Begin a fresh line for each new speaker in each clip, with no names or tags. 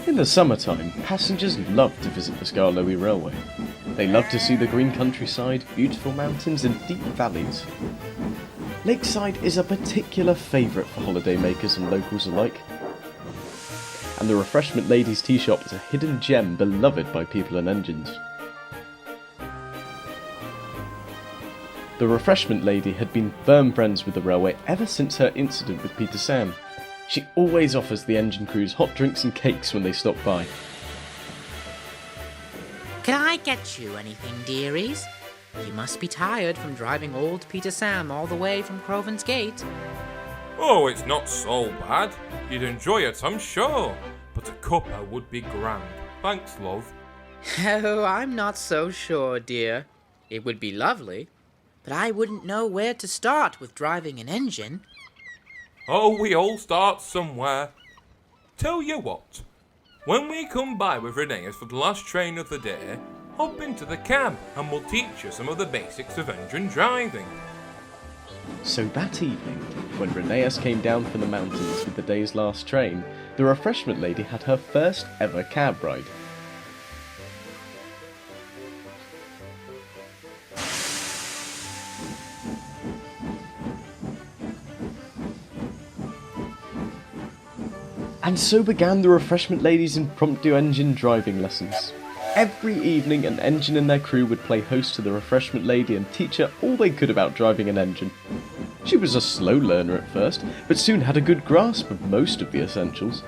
In the summertime, passengers love to visit the Skarloey Railway. They love to see the green countryside, beautiful mountains and deep valleys. Lakeside is a particular favourite for holidaymakers and locals alike. And the Refreshment Lady's tea shop is a hidden gem beloved by people and engines. The Refreshment Lady had been firm friends with the railway ever since her incident with Peter Sam. She always offers the engine crews hot drinks and cakes when they stop by.
Can I get you anything, dearies? You must be tired from driving old Peter Sam all the way from Crovan's Gate.
Oh, it's not so bad. You'd enjoy it, I'm sure. But a cuppa would be grand. Thanks, love.
Oh, I'm not so sure, dear. It would be lovely, but I wouldn't know where to start with driving an engine.
Oh, we all start somewhere. Tell you what, when we come by with Renee's for the last train of the day, hop into the cab and we'll teach you some of the basics of engine driving.
So that evening, when Reneus came down from the mountains with the day's last train, the Refreshment Lady had her first ever cab ride. And so began the Refreshment Lady's impromptu engine driving lessons. Every evening an engine and their crew would play host to the Refreshment Lady and teach her all they could about driving an engine. She was a slow learner at first, but soon had a good grasp of most of the essentials.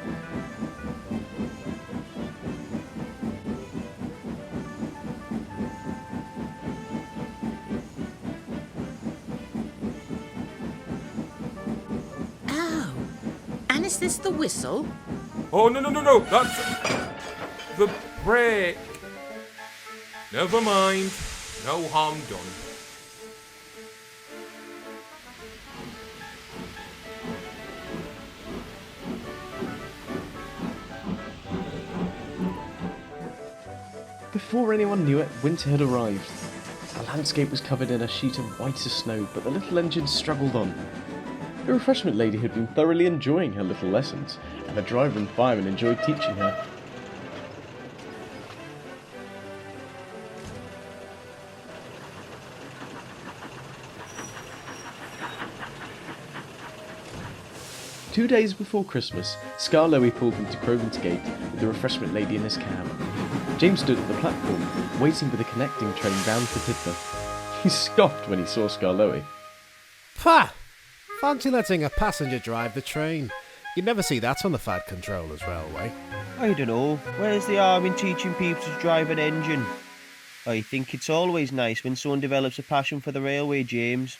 Oh, and is this the whistle?
Oh, no, that's the brake. Never mind, no harm done.
Before anyone knew it, winter had arrived. The landscape was covered in a sheet of whitest snow, but the little engine struggled on. The Refreshment Lady had been thoroughly enjoying her little lessons, and the driver and fireman enjoyed teaching her. Two days before Christmas, Skarloey pulled into Crovan's Gate with the Refreshment Lady in his cab. James stood at the platform, waiting for the connecting train bound for Tidmouth. He scoffed when he saw Skarloey.
Pah! Fancy letting a passenger drive the train. You'd never see that on the Fad Controller's railway.
I don't know. Where's the harm in teaching people to drive an engine? I think it's always nice when someone develops a passion for the railway, James.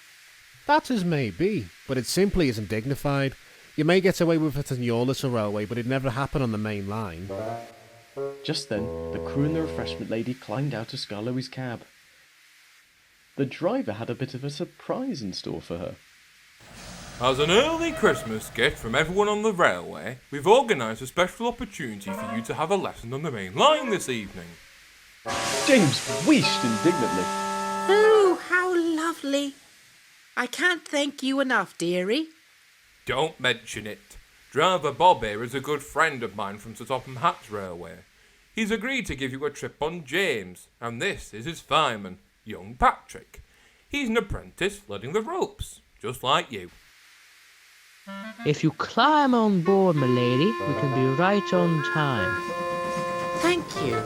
That as may be, but it simply isn't dignified. You may get away with it on your little railway, but it'd never happen on the main line.
Just then, the crew and the Refreshment Lady climbed out of Skarloey's cab. The driver had a bit of a surprise in store for her.
As an early Christmas gift from everyone on the railway, we've organised a special opportunity for you to have a lesson on the main line this evening.
James wheezed indignantly.
Oh, how lovely. I can't thank you enough, dearie.
Don't mention it. Driver Bob here is a good friend of mine from St Topham Hatch Railway. He's agreed to give you a trip on James, and this is his fireman, young Patrick. He's an apprentice learning the ropes, just like you.
If you climb on board, my lady, we can be right on time.
Thank you.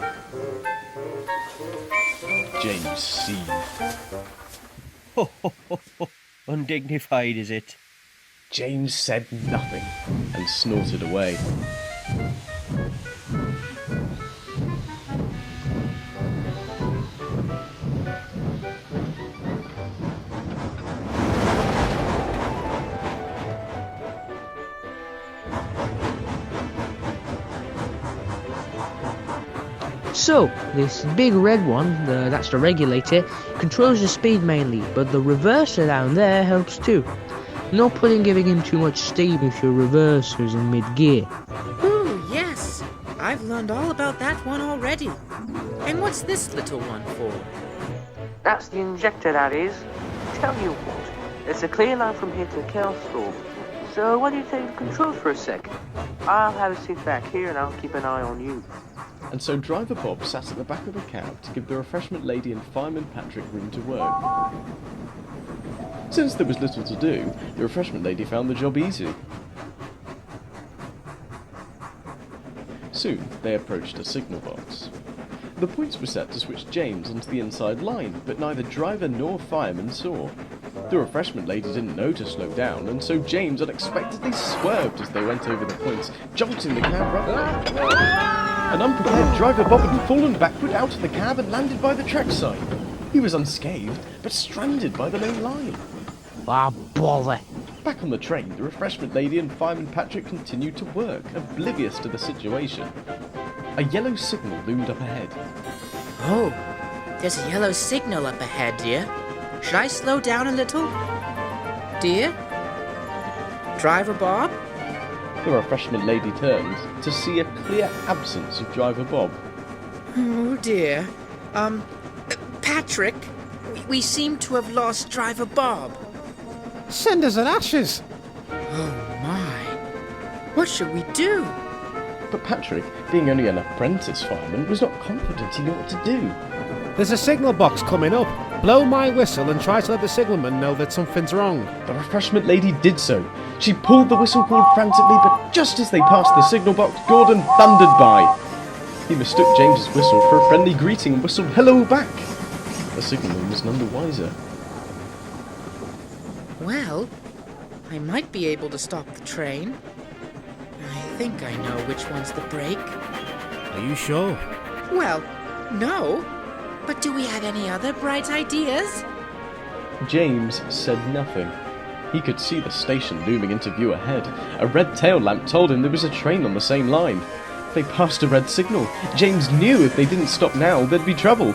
James seethed.
Ho, ho, ho, ho. Undignified, is it?
James said nothing and snorted away.
So, this big red one, that's the regulator, controls the speed mainly, but the reverser down there helps too. No point in giving him too much steam if your reverser's in mid-gear.
Ooh, yes. I've learned all about that one already. And what's this little one for?
That's the injector, that is. Tell you what, it's a clear line from here to Kelsthorpe. So why don't you take the controls for a sec? I'll have a sit back here and I'll keep an eye on you.
And so driver Bob sat at the back of the cab to give the refreshment lady and fireman Patrick room to work. Since there was little to do, the refreshment lady found the job easy. Soon, they approached a signal box. The points were set to switch James onto the inside line, but neither driver nor fireman saw. The refreshment lady didn't know to slow down, and so James unexpectedly swerved as they went over the points, jolting the cab roughly. An unprepared driver Bob had fallen backward out of the cab and landed by the trackside. He was unscathed, but stranded by the main line.
Ah, bother.
Back on the train, the refreshment lady and fireman Patrick continued to work, oblivious to the situation. A yellow signal loomed up ahead.
Oh, there's a yellow signal up ahead, dear. Should I slow down a little? Dear? Driver Bob?
The refreshment lady turned to see a clear absence of driver Bob.
Oh dear. Patrick, we seem to have lost driver Bob.
Cinders and ashes!
Oh my. What should we do?
But Patrick, being only an apprentice fireman, was not confident he knew what to do.
There's a signal box coming up. Blow my whistle and try to let the signalman know that something's wrong.
The refreshment lady did so. She pulled the whistle cord frantically, but just as they passed the signal box, Gordon thundered by. He mistook James's whistle for a friendly greeting and whistled hello back. The signalman was none the wiser.
Well, I might be able to stop the train. I think I know which one's the brake.
Are you sure?
Well, no. But do we have any other bright ideas?
James said nothing. He could see the station looming into view ahead. A red tail lamp told him there was a train on the same line. They passed a red signal. James knew if they didn't stop now, there'd be trouble.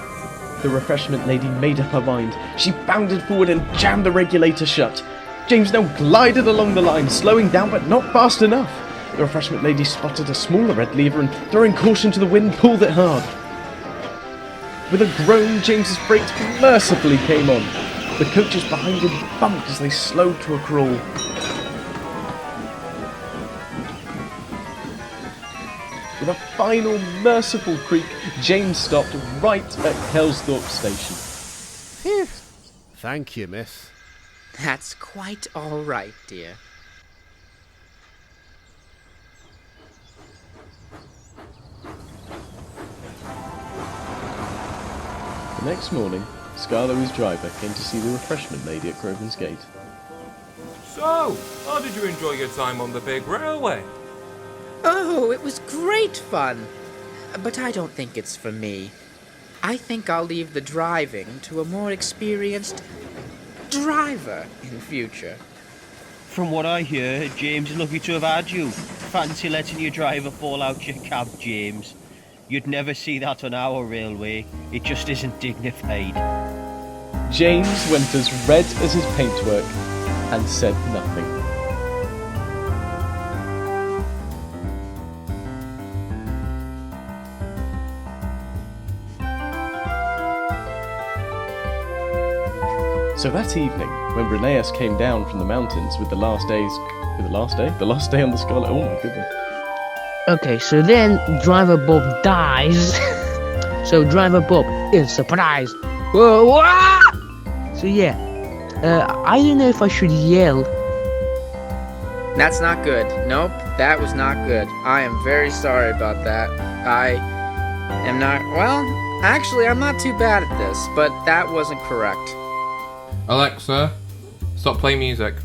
The refreshment lady made up her mind. She bounded forward and jammed the regulator shut. James now glided along the line, slowing down but not fast enough. The refreshment lady spotted a smaller red lever and, throwing caution to the wind, pulled it hard. With a groan, James's brakes mercifully came on. The coaches behind him bumped as they slowed to a crawl. With a final merciful creak, James stopped right at Kelsthorpe Station.
Phew. Thank you, miss.
That's quite all right, dear.
The next morning, Scarlo's driver came to see the refreshment lady at Crovan's Gate.
So, how did you enjoy your time on the big railway?
Oh, it was great fun. But I don't think it's for me. I think I'll leave the driving to a more experienced driver in future.
From what I hear, James is lucky to have had you. Fancy letting your driver fall out your cab, James. You'd never see that on our railway. It just isn't dignified.
James went as red as his paintwork and said nothing. So that evening, when Rheneas came down from the mountains with the last day on the Scarlet, oh my goodness.
Okay, so then Driver Bob dies. So Driver Bob is surprised. Whoa, wah! So yeah, I don't know if I should yell.
That's not good. Nope, that was not good. I am very sorry about that. I am not... Well, actually, I'm not too bad at this, but that wasn't correct.
Alexa, stop playing music.